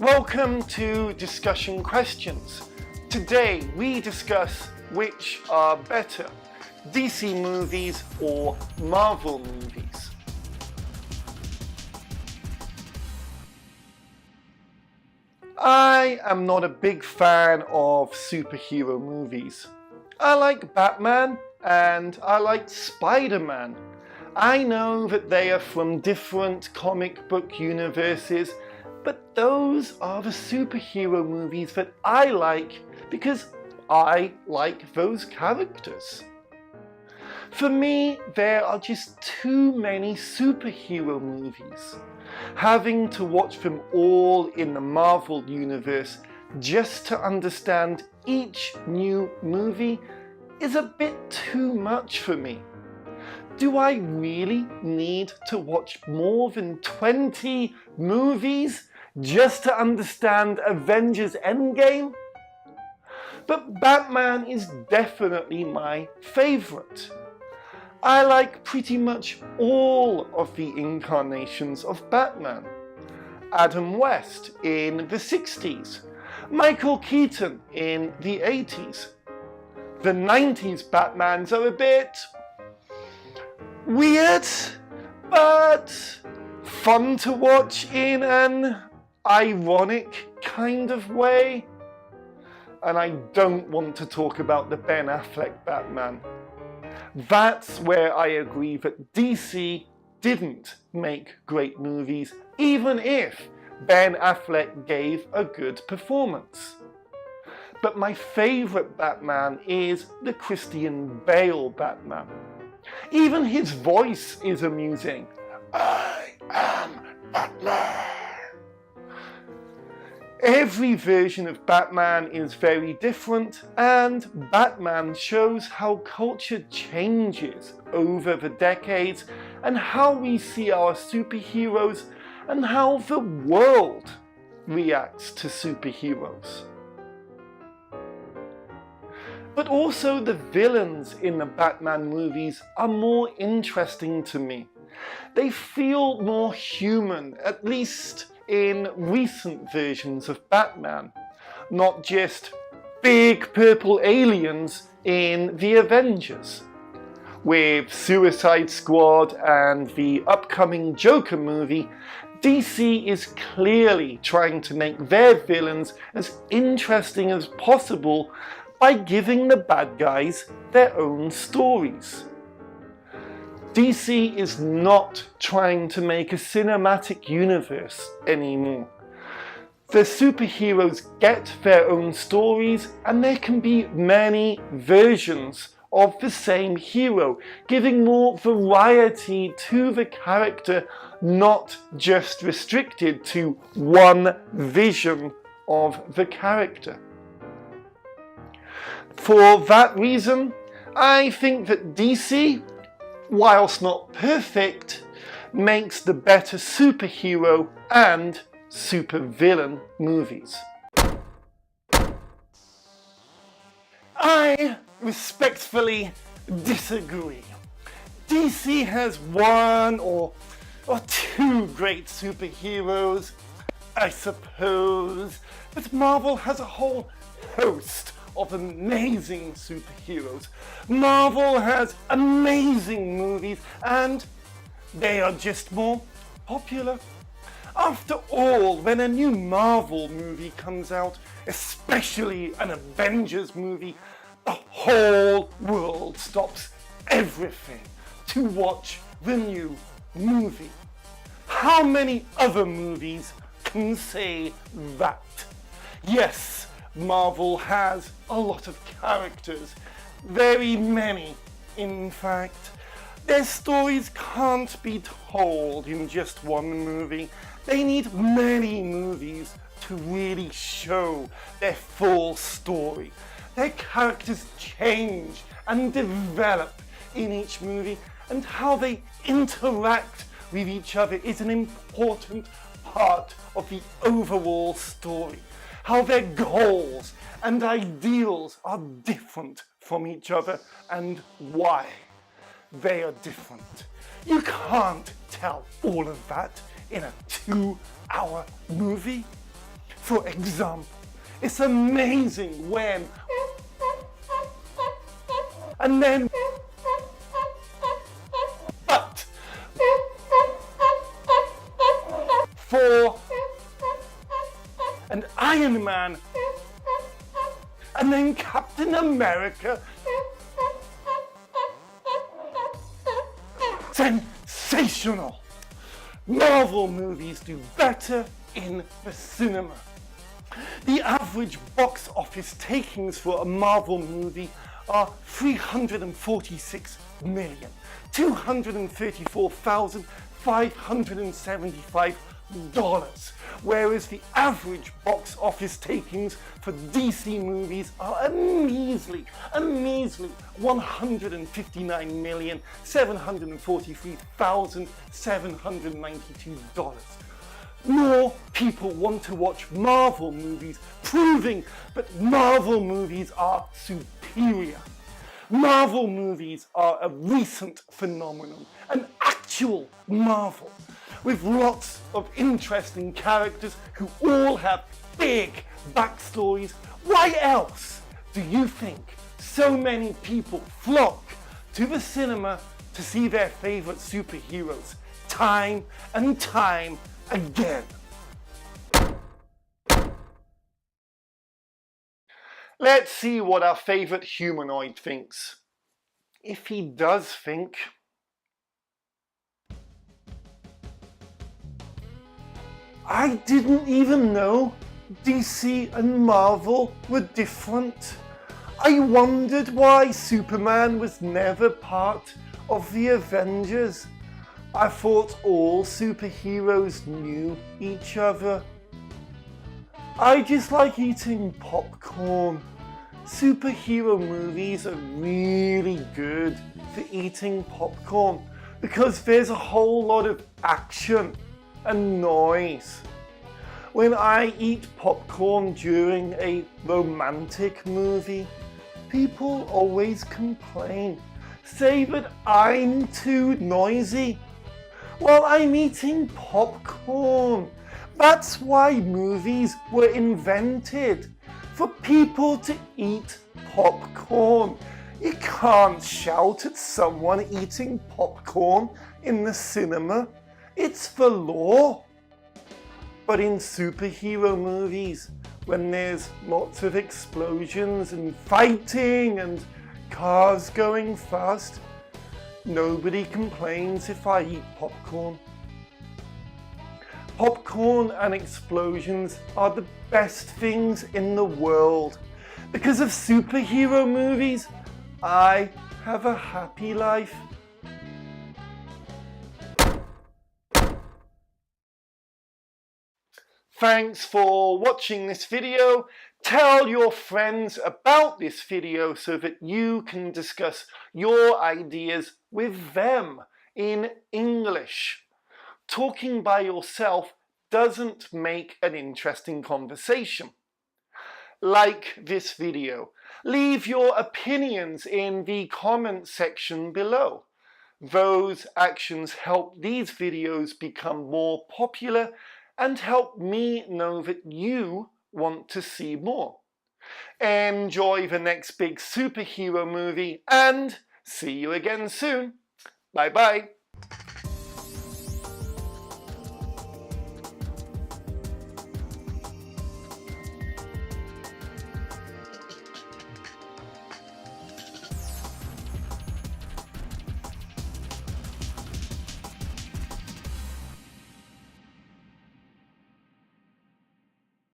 Welcome to Discussion Questions. Today we discuss which are better, DC movies or Marvel movies. I am not a big fan of superhero movies. I like Batman and I like Spider-Man. I know that they are from different comic book universes, but those are the superhero movies that I like because I like those characters. For me, there are just too many superhero movies. Having to watch them all in the Marvel universe just to understand each new movie is a bit too much for me. Do I really need to watch more than 20 movies just to understand Avengers Endgame? But Batman is definitely my favourite. I like pretty much all of the incarnations of Batman. Adam West in the 60s, Michael Keaton in the 80s. The 90s Batmans are a bit weird, but fun to watch in an ironic kind of way. And I don't want to talk about the Ben Affleck Batman. That's where I agree that DC didn't make great movies, even if Ben Affleck gave a good performance. But my favourite Batman is the Christian Bale Batman. Even his voice is amusing. I am Batman. Every version of Batman is very different, and Batman shows how culture changes over the decades and how we see our superheroes and how the world reacts to superheroes. But also the villains in the Batman movies are more interesting to me. They feel more human, at least in recent versions of Batman, not just big purple aliens in the Avengers. With Suicide Squad and the upcoming Joker movie, DC is clearly trying to make their villains as interesting as possible by giving the bad guys their own stories. DC is not trying to make a cinematic universe anymore. The superheroes get their own stories and there can be many versions of the same hero, giving more variety to the character, not just restricted to one vision of the character. For that reason, I think that DC, whilst not perfect, makes the better superhero and supervillain movies. I respectfully disagree. DC has one or two great superheroes, I suppose, but Marvel has a whole host of amazing superheroes. Marvel has amazing movies and they are just more popular. After all, when a new Marvel movie comes out, especially an Avengers movie, the whole world stops everything to watch the new movie. How many other movies can say that? Yes, Marvel has a lot of characters, very many in fact. Their stories can't be told in just one movie. They need many movies to really show their full story. Their characters change and develop in each movie, and how they interact with each other is an important part of the overall story. How their goals and ideals are different from each other and why they are different. You can't tell all of that in a 2-hour movie. For example, it's amazing when, and then, but, for, and Iron Man, and then Captain America. Sensational! Marvel movies do better in the cinema. The average box office takings for a Marvel movie are $346,234,575, whereas the average box office takings for DC movies are a measly $159,743,792. More people want to watch Marvel movies, proving that Marvel movies are superior. Marvel movies are a recent phenomenon, an actual marvel, with lots of interesting characters who all have big backstories. Why else do you think so many people flock to the cinema to see their favorite superheroes time and time again? Let's see what our favorite humanoid thinks. If he does think. I didn't even know DC and Marvel were different. I wondered why Superman was never part of the Avengers. I thought all superheroes knew each other. I just like eating popcorn. Superhero movies are really good for eating popcorn because there's a whole lot of action and noise. When I eat popcorn during a romantic movie, people always complain, say that I'm too noisy while I'm eating popcorn. That's why movies were invented, for people to eat popcorn. You can't shout at someone eating popcorn in the cinema. It's the law. But in superhero movies, when there's lots of explosions and fighting and cars going fast, nobody complains if I eat popcorn. Popcorn and explosions are the best things in the world. Because of superhero movies, I have a happy life. Thanks for watching this video. Tell your friends about this video so that you can discuss your ideas with them in English. Talking by yourself doesn't make an interesting conversation. Like this video. Leave your opinions in the comment section below. Those actions help these videos become more popular and help me know that you want to see more. Enjoy the next big superhero movie and see you again soon. Bye bye.